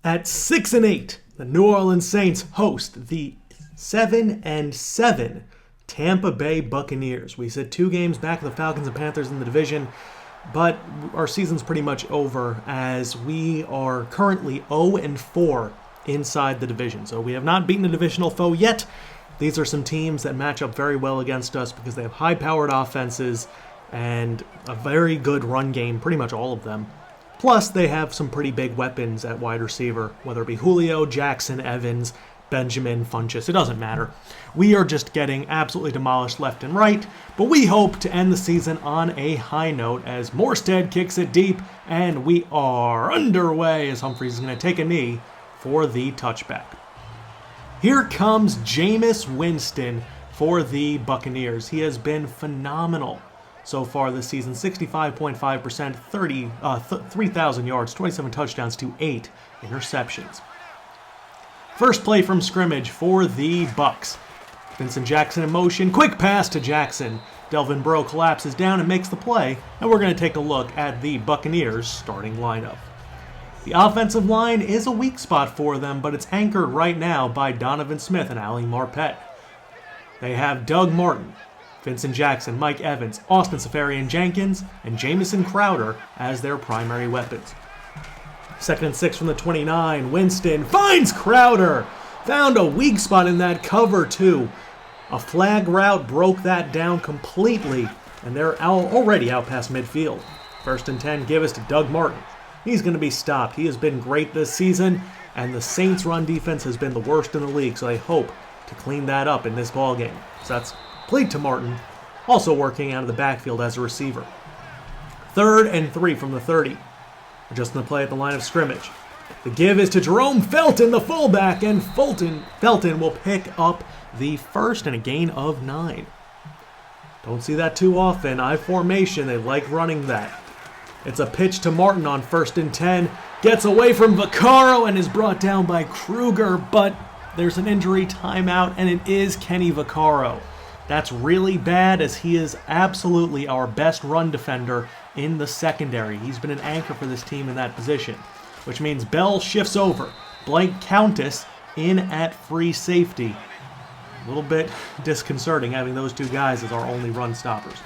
At 6-8, the New Orleans Saints host the 7-7 Tampa Bay Buccaneers. We sit 2 games back of the Falcons and Panthers in the division, but our season's pretty much over as we are currently 0-4 inside the division. So we have not beaten a divisional foe yet. These are some teams that match up very well against us because they have high-powered offenses and a very good run game, pretty much all of them. Plus, they have some pretty big weapons at wide receiver, whether it be Julio, Jackson, Evans, Benjamin, Funchess. It doesn't matter. We are just getting absolutely demolished left and right, but we hope to end the season on a high note as Morstead kicks it deep, and we are underway as Humphries is going to take a knee for the touchback. Here comes Jameis Winston for the Buccaneers. He has been phenomenal so far this season. 65.5%, 3,000 yards, 27 touchdowns to 8 interceptions. First play from scrimmage for the Bucs. Vincent Jackson in motion, quick pass to Jackson. Delvin Breaux collapses down and makes the play, and we're going to take a look at the Buccaneers starting lineup. The offensive line is a weak spot for them, but it's anchored right now by Donovan Smith and Ali Marpet. They have Doug Martin, Vincent Jackson, Mike Evans, Austin Seferian-Jenkins, and Jamison Crowder as their primary weapons. 2nd and 6 from the 29. Winston finds Crowder. Found a weak spot in that cover, too. A flag route broke that down completely, and they're already out past midfield. 1st and 10, give us to Doug Martin. He's going to be stopped. He has been great this season, and the Saints' run defense has been the worst in the league, so I hope to clean that up in this ballgame. So that's played to Martin, also working out of the backfield as a receiver. 3rd and 3 from the 30. Adjusting the play at the line of scrimmage. The give is to Jerome Felton, the fullback, and Felton will pick up the first and a gain of 9. Don't see that too often. I formation, they like running that. It's a pitch to Martin on 1st and 10. Gets away from Vaccaro and is brought down by Kruger, but there's an injury timeout, and it is Kenny Vaccaro. That's really bad as he is absolutely our best run defender in the secondary. He's been an anchor for this team in that position, which means Bell shifts over. Blank Countess in at free safety. A little bit disconcerting having those 2 guys as our only run stoppers.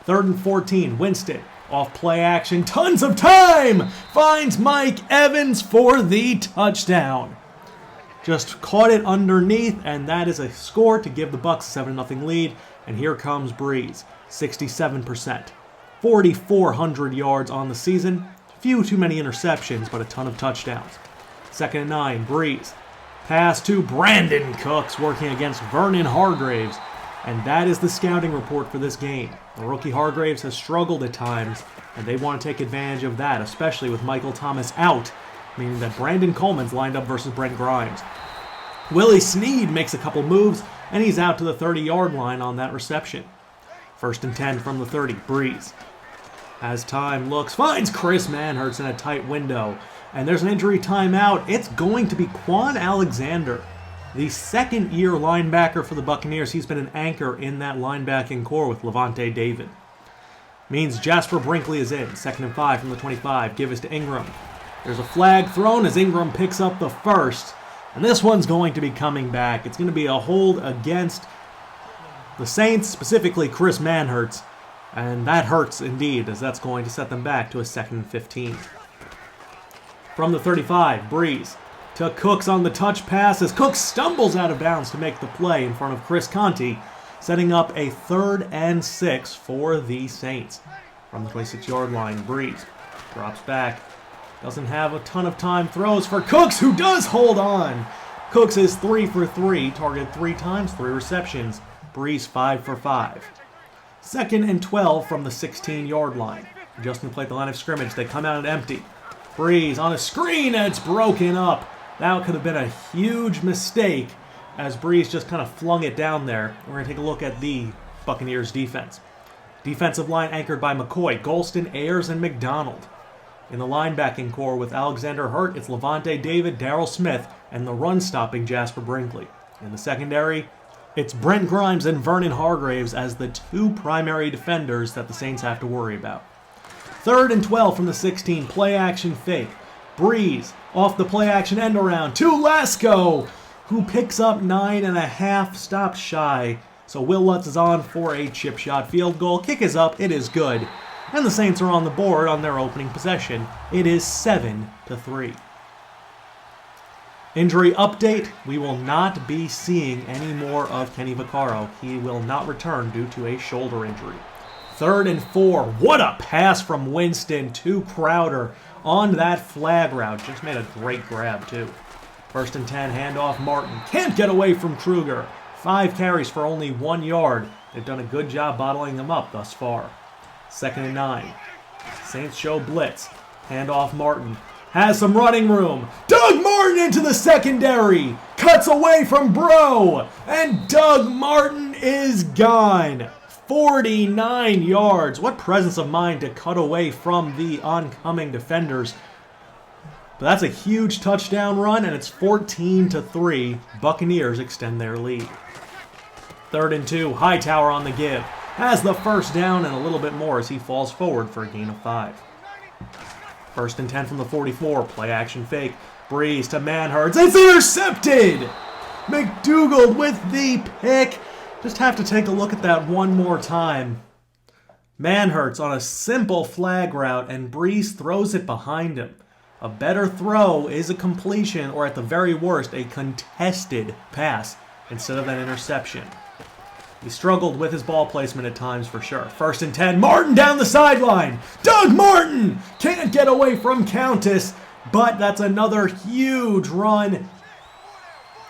3rd and 14, Winston. Off play action, tons of time! Finds Mike Evans for the touchdown. Just caught it underneath, and that is a score to give the Bucs a 7-0 lead. And here comes Brees, 67%. 4,400 yards on the season. Few too many interceptions, but a ton of touchdowns. 2nd and 9, Brees. Pass to Brandon Cooks, working against Vernon Hargreaves. And that is the scouting report for this game. The rookie Hargreaves has struggled at times, and they want to take advantage of that, especially with Michael Thomas out, meaning that Brandon Coleman's lined up versus Brent Grimes. Willie Snead makes a couple moves, and he's out to the 30-yard line on that reception. 1st and 10 from the 30, Brees. As time looks, finds Chris Manhertz in a tight window, and there's an injury timeout. It's going to be Quan Alexander, the 2nd-year linebacker for the Buccaneers. He's been an anchor in that linebacking core with Levante David. Means Jasper Brinkley is in. 2nd and 5 from the 25. Give us to Ingram. There's a flag thrown as Ingram picks up the first. And this one's going to be coming back. It's going to be a hold against the Saints, specifically Chris Manhertz. And that hurts indeed, as that's going to set them back to a 2nd and 15. From the 35, Brees to Cooks on the touch pass as Cooks stumbles out of bounds to make the play in front of Chris Conti, setting up a 3rd and 6 for the Saints. From the 26-yard line, Brees drops back. Doesn't have a ton of time, throws for Cooks, who does hold on. Cooks is 3 for 3, targeted 3 times, 3 receptions. Brees 5 for 5. 2nd and 12 from the 16-yard line. Adjusting the play at the line of scrimmage, they come out empty. Brees on a screen, and it's broken up. That could have been a huge mistake as Brees just kind of flung it down there. We're going to take a look at the Buccaneers defense. Defensive line anchored by McCoy, Golston, Ayers, and McDonald. In the linebacking core with Alexander Hurt, it's Levante David, Darryl Smith, and the run-stopping Jasper Brinkley. In the secondary, it's Brent Grimes and Vernon Hargreaves as the 2 primary defenders that the Saints have to worry about. 3rd and 12 from the 16, play-action fake. Brees off the play action end around to Lasko, who picks up 9.5, stops shy. So Will Lutz is on for a chip shot field goal. Kick is up, it is good. And the Saints are on the board on their opening possession. It is 7-3. Injury update, we will not be seeing any more of Kenny Vaccaro. He will not return due to a shoulder injury. 3rd and 4. What a pass from Winston to Crowder on that flag route. Just made a great grab, too. 1st and 10, handoff Martin. Can't get away from Kruger. 5 carries for only 1 yard. They've done a good job bottling them up thus far. 2nd and 9. Saints show blitz. Handoff Martin. Has some running room. Doug Martin into the secondary. Cuts away from Bro. And Doug Martin is gone. 49 yards. What presence of mind to cut away from the oncoming defenders. But that's a huge touchdown run, and it's 14-3. Buccaneers extend their lead. 3rd and 2. Hightower on the give. Has the first down and a little bit more as he falls forward for a gain of 5. 1st and 10 from the 44. Play action fake. Brees to Manhurts. It's intercepted! McDougald with the pick. Just have to take a look at that one more time. Manhurts on a simple flag route, and Brees throws it behind him. A better throw is a completion, or at the very worst, a contested pass instead of an interception. He struggled with his ball placement at times for sure. 1st and 10, Martin down the sideline. Doug Martin can't get away from Countess, but that's another huge run.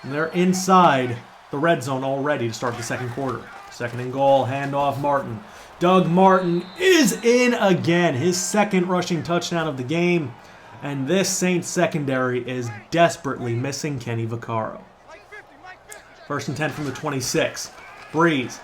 And they're inside the red zone already to start the second quarter. 2nd and goal, handoff Martin. Doug Martin is in again, his 2nd rushing touchdown of the game. And this Saints secondary is desperately missing Kenny Vaccaro. 1st and 10 from the 26. Brees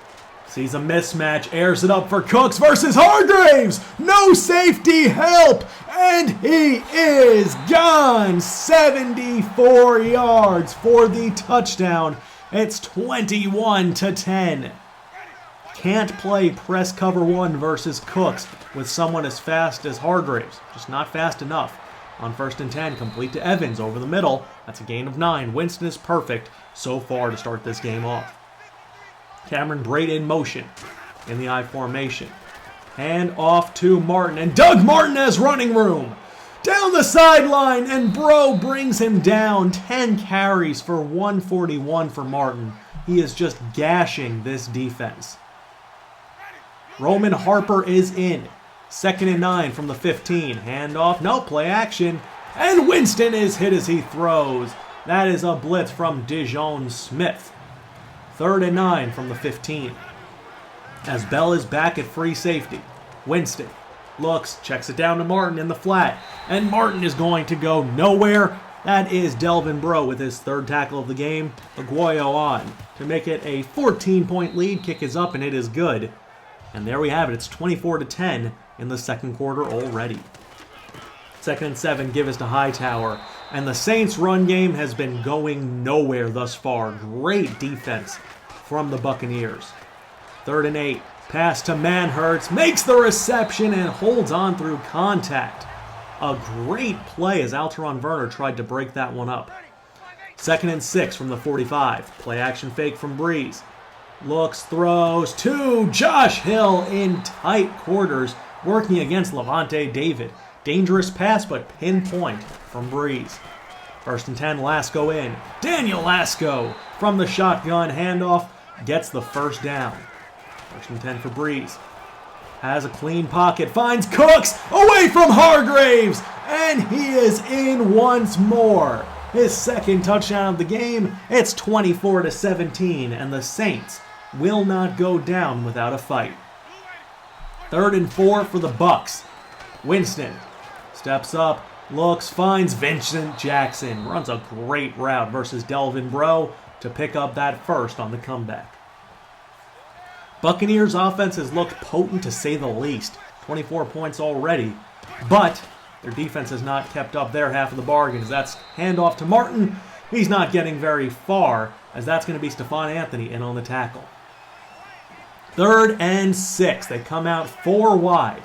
sees a mismatch, airs it up for Cooks versus Hargraves. No safety help, and he is gone. 74 yards for the touchdown. It's 21-10. Can't play press cover 1 versus Cooks with someone as fast as Hargraves. Just not fast enough. On 1st and 10, complete to Evans over the middle. That's a gain of 9. Winston is perfect so far to start this game off. Cameron Brate in motion in the I formation. Hand off to Martin, and Doug Martin has running room. Down the sideline, and Bro brings him down. 10 carries for 141 for Martin. He is just gashing this defense. Roman Harper is in. 2nd and 9 from the 15. Handoff, no, play action. And Winston is hit as he throws. That is a blitz from Dijon Smith. 3rd and 9 from the 15. As Bell is back at free safety. Winston looks, checks it down to Martin in the flat. And Martin is going to go nowhere. That is Delvin Bro with his 3rd tackle of the game. Aguayo on to make it a 14-point lead. Kick is up and it is good. And there we have it. It's 24-10 in the second quarter already. 2nd and 7, give us to Hightower. And the Saints' run game has been going nowhere thus far. Great defense from the Buccaneers. 3rd and 8, pass to Manhurts, makes the reception and holds on through contact. A great play as Alteron Werner tried to break that one up. 2nd and 6 from the 45, play action fake from Brees. Looks, throws to Josh Hill in tight quarters, working against Levante David. Dangerous pass, but pinpoint from Brees. 1st and 10, Lasko in. Daniel Lasko from the shotgun handoff gets the first down. 1st and 10 for Brees. Has a clean pocket, finds Cooks away from Hargraves, and he is in once more. His 2nd touchdown of the game. It's 24-17, and the Saints will not go down without a fight. 3rd and 4 for the Bucs. Winston steps up, looks, finds Vincent Jackson. Runs a great route versus Delvin Bro to pick up that first on the comeback. Buccaneers offense has looked potent to say the least. 24 points already, but their defense has not kept up their half of the bargain as that's handoff to Martin. He's not getting very far as that's going to be Stephon Anthony in on the tackle. 3rd and 6. They come out 4 wide.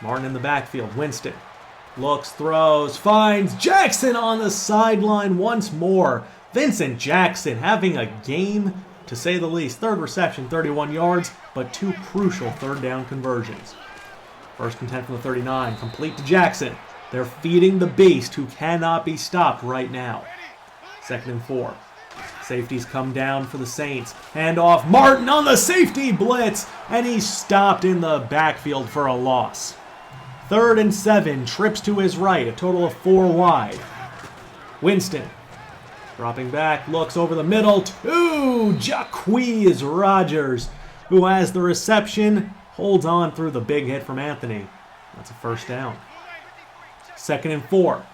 Martin in the backfield. Winston Looks, throws, finds Jackson on the sideline once more. Vincent Jackson having a game, to say the least. Third reception, 31 yards, but 2 crucial third down conversions. First and 10 from the 39, complete to Jackson. They're feeding the beast who cannot be stopped right now. Second and 4. Safeties come down for the Saints. Handoff, Martin on the safety blitz, and he's stopped in the backfield for a loss. Third and 7, trips to his right, a total of 4 wide. Winston, dropping back, looks over the middle to Jacquizz Rodgers, who has the reception, holds on through the big hit from Anthony. That's a first down. Second and 4,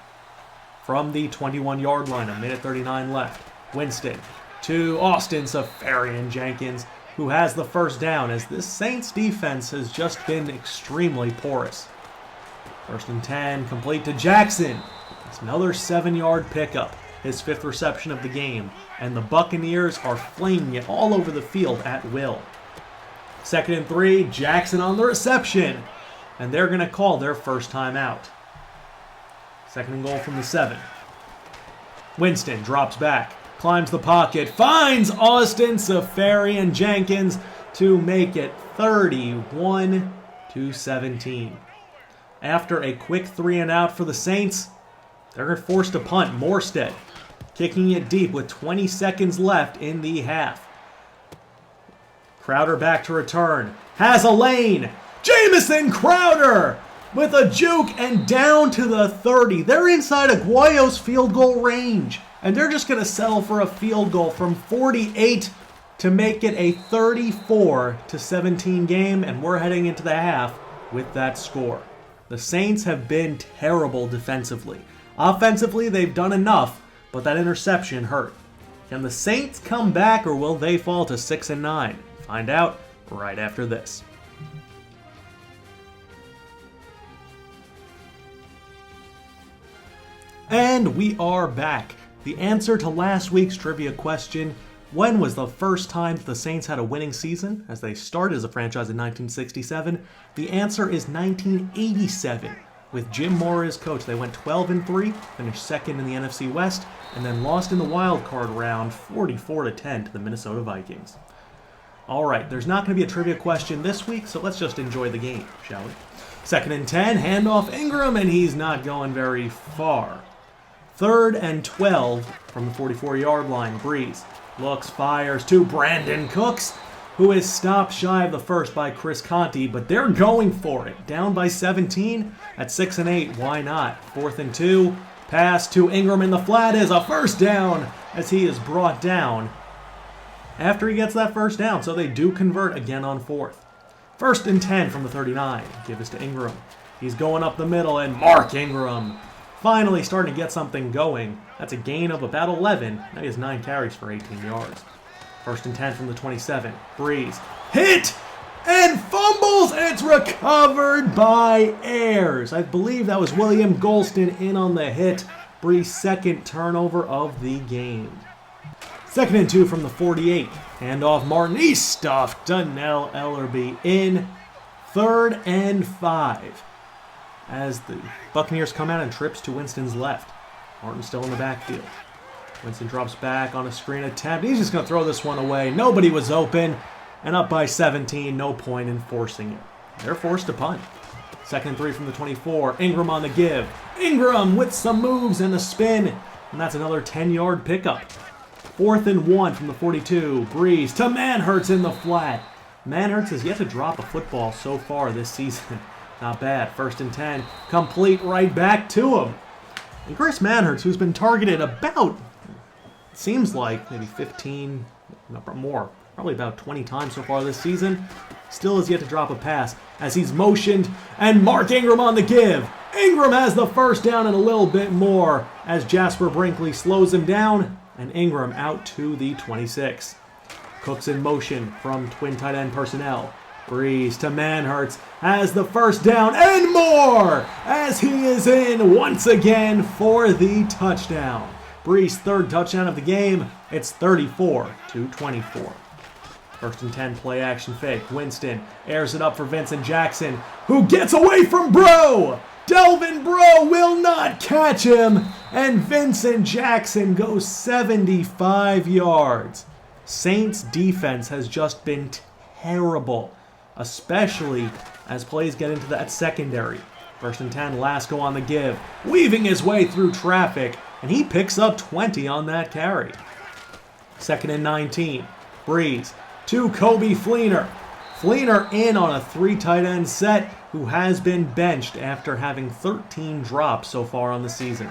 from the 21-yard line, a minute 39 left. Winston to Austin Safarian-Jenkins, who has the first down, as this Saints defense has just been extremely porous. First and 10, complete to Jackson. It's another 7-yard pickup, his 5th reception of the game, and the Buccaneers are flinging it all over the field at will. Second and 3, Jackson on the reception, and they're going to call their first time out. Second and goal from the 7. Winston drops back, climbs the pocket, finds Austin Safarian-Jenkins to make it 31-17. After a quick 3 and out for the Saints, they're forced to punt. Morstead kicking it deep with 20 seconds left in the half. Crowder back to return. Has a lane. Jamison Crowder with a juke and down to the 30. They're inside Aguayo's field goal range, and they're just going to settle for a field goal from 48 to make it a 34-17 game, and we're heading into the half with that score. The Saints have been terrible defensively. Offensively, they've done enough, but that interception hurt. Can the Saints come back, or will they fall to 6-9? Find out right after this. And we are back. The answer to last week's trivia question, when was the first time the Saints had a winning season, as they started as a franchise in 1967? The answer is 1987. With Jim Moore as coach, they went 12-3, finished second in the NFC West, and then lost in the wild card round 44-10 to the Minnesota Vikings. Alright, there's not going to be a trivia question this week, so let's just enjoy the game, shall we? Second and 10, handoff Ingram, and he's not going very far. Third and 12 from the 44-yard line. Brees looks, fires to Brandon Cooks, who is stopped shy of the first by Chris Conti, but they're going for it. Down by 17 at 6-8. Why not? Fourth and 2. Pass to Ingram in the flat is a first down as he is brought down after he gets that first down. So they do convert again on fourth. First and 10 from the 39. Give this to Ingram. He's going up the middle, and Mark Ingram finally starting to get something going. That's a gain of about 11. Now he has 9 carries for 18 yards. First and 10 from the 27. Brees hit and fumbles. It's recovered by Ayers. I believe that was William Golston in on the hit. Brees' second turnover of the game. Second and 2 from the 48. Handoff Martin. He stuffed Donnell Ellerbe in. Third and 5. As the Buccaneers come out and trips to Winston's left. Martin still in the backfield. Winston drops back on a screen attempt. He's just going to throw this one away. Nobody was open. And up by 17. No point in forcing it. They're forced to punt. Second and 3 from the 24. Ingram on the give. Ingram with some moves and a spin. And that's another 10-yard pickup. Fourth and 1 from the 42. Brees to Manhertz in the flat. Manhertz has yet to drop a football so far this season. Not bad. First and 10. Complete right back to him. And Chris Manhertz, who's been targeted about, it seems like, maybe 15, more, probably about 20 times so far this season, still has yet to drop a pass as he's motioned, and Mark Ingram on the give. Ingram has the first down and a little bit more as Jasper Brinkley slows him down, and Ingram out to the 26. Cooks in motion from twin tight end personnel. Brees to Manhertz has the first down and more as he is in once again for the touchdown. Brees' third touchdown of the game. It's 34-24. First and 10, play action fake. Winston airs it up for Vincent Jackson, who gets away from Bro Delvin Breaux will not catch him, and Vincent Jackson goes 75 yards. Saints defense has just been terrible, especially as plays get into that secondary. 1st and 10, Lasco on the give, weaving his way through traffic, and he picks up 20 on that carry. 2nd and 19, Brees to Kobe Fleener. Fleener in on a 3 tight end set, who has been benched after having 13 drops so far on the season.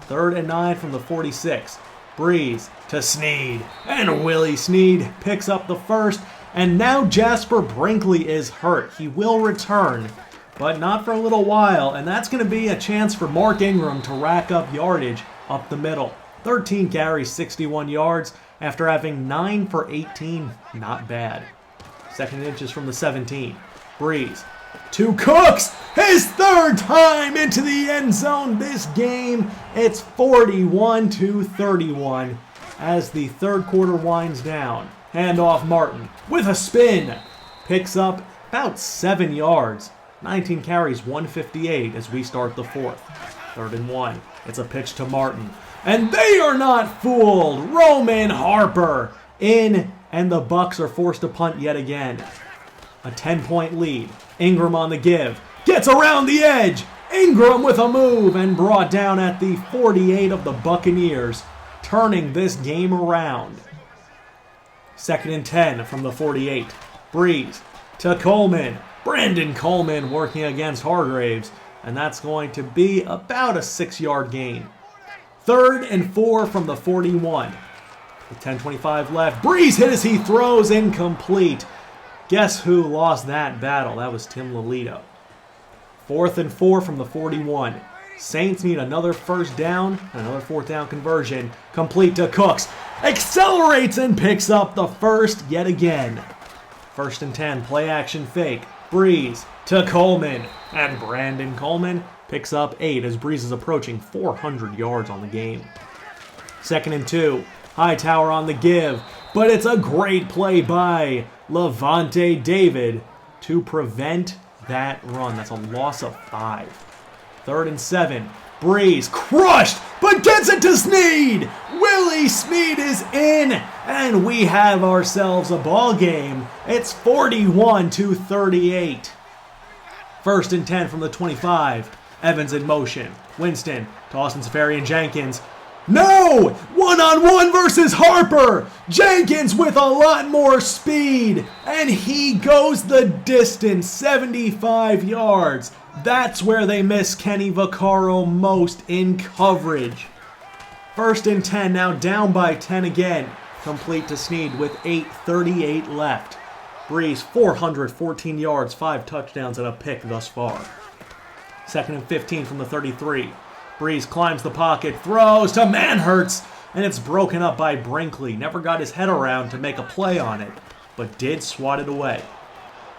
3rd and 9 from the 46. Brees to Snead, and Willie Snead picks up the first, and now Jasper Brinkley is hurt. He will return, but not for a little while, and that's going to be a chance for Mark Ingram to rack up yardage up the middle. 13 carries, 61 yards, after having 9 for 18, not bad. 2nd inches from the 17. Brees to Cooks, his 3rd time into the end zone this game. It's 41-31 as the 3rd quarter winds down. Handoff Martin with a spin. Picks up about 7 yards. 19 carries, 158 as we start the 4th. 3rd and 1. It's a pitch to Martin. And they are not fooled. Roman Harper in, and the Bucks are forced to punt yet again. A 10-point lead. Ingram on the give. Gets around the edge. Ingram with a move and brought down at the 48 of the Buccaneers, turning this game around. 2nd and 10 from the 48. Brees to Coleman. Brandon Coleman working against Hargraves, and that's going to be about a 6-yard gain. 3rd and 4 from the 41. With 10:25 left, Brees hit as he throws, incomplete. Guess who lost that battle? That was Tim Lolito. 4th and 4 from the 41. Saints need another 1st down, another 4th down conversion. Complete to Cooks. Accelerates and picks up the 1st yet again. 1st and 10, play action fake. Brees to Coleman. And Brandon Coleman picks up 8 as Brees is approaching 400 yards on the game. 2nd and 2, Hightower on the give. But it's a great play by Levante David to prevent that run. That's a loss of 5. 3rd and 7. Brees crushed, but gets it to Snead. Willie Snead is in, and we have ourselves a ball game. It's 41-38. 1st and 10 from the 25. Evans in motion. Winston to Austin Seferian-Jenkins. No! One-on-one versus Harper. Jenkins with a lot more speed, and he goes the distance, 75 yards. That's where they miss Kenny Vaccaro most in coverage. 1st and 10, now down by 10 again. Complete to Snead with 8:38 left. Brees, 414 yards, 5 touchdowns, and a pick thus far. 2nd and 15 from the 33. Brees climbs the pocket, throws to Manhertz, and it's broken up by Brinkley. Never got his head around to make a play on it, but did swat it away.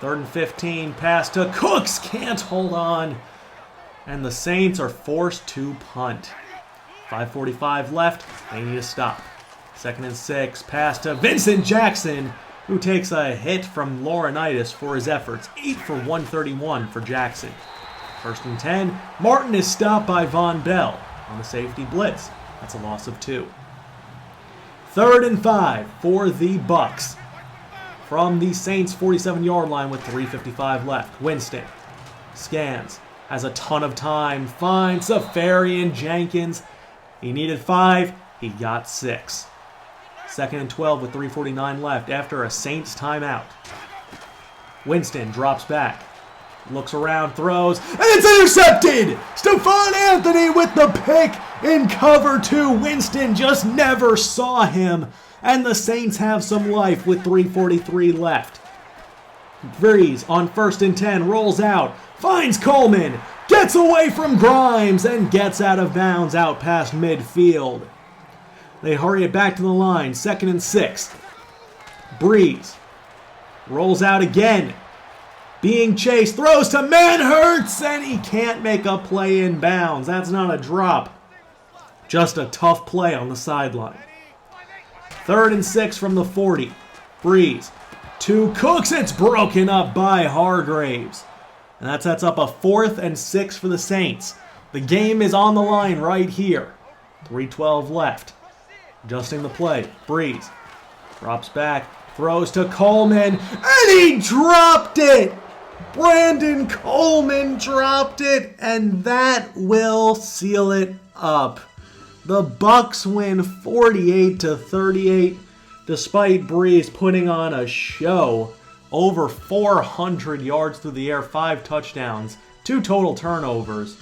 3rd and 15, pass to Cooks, can't hold on, and the Saints are forced to punt. 5:45 left, they need to stop. 2nd and 6, pass to Vincent Jackson, who takes a hit from Laurinaitis for his efforts. 8 for 131 for Jackson. 1st and 10, Martin is stopped by Von Bell on the safety blitz. That's a loss of 2. 3rd and 5 for the Bucks. From the Saints' 47-yard line with 3:55 left. Winston scans, has a ton of time, finds Seferian-Jenkins. He needed 5, he got 6. 2nd and 12 with 3:49 left after a Saints timeout. Winston drops back. Looks around, throws, and it's intercepted! Stephon Anthony with the pick in cover 2. Winston just never saw him, and the Saints have some life with 3:43 left. Brees on 1st and 10, rolls out, finds Coleman, gets away from Grimes, and gets out of bounds out past midfield. They hurry it back to the line, 2nd and 6. Brees rolls out again. Being chased, throws to Manhertz, and he can't make a play in bounds. That's not a drop. Just a tough play on the sideline. 3rd and 6 from the 40. Brees to Cooks. It's broken up by Hargraves. And that sets up a 4th and 6 for the Saints. The game is on the line right here. 3:12 left. Adjusting the play. Brees drops back, throws to Coleman, and he dropped it! Brandon Coleman dropped it, and that will seal it up. The Bucs win 48-38, despite Brees putting on a show. Over 400 yards through the air, 5 touchdowns, 2 total turnovers.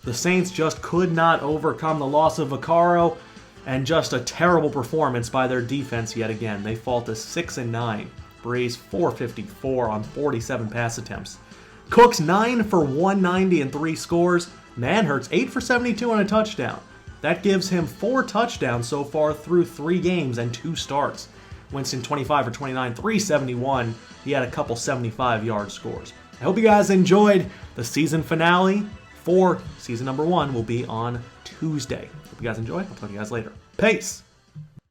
The Saints just could not overcome the loss of Vaccaro, and just a terrible performance by their defense yet again. They fall to 6-9. Brees 454 on 47 pass attempts. Cooks 9 for 190 and 3 scores. Manhurts 8 for 72 and a touchdown. That gives him 4 touchdowns so far through 3 games and 2 starts. Winston 25 for 29, 371. He had a couple 75-yard scores. I hope you guys enjoyed the season finale for season number 1 will be on Tuesday. Hope you guys enjoy. I'll talk to you guys later. Peace.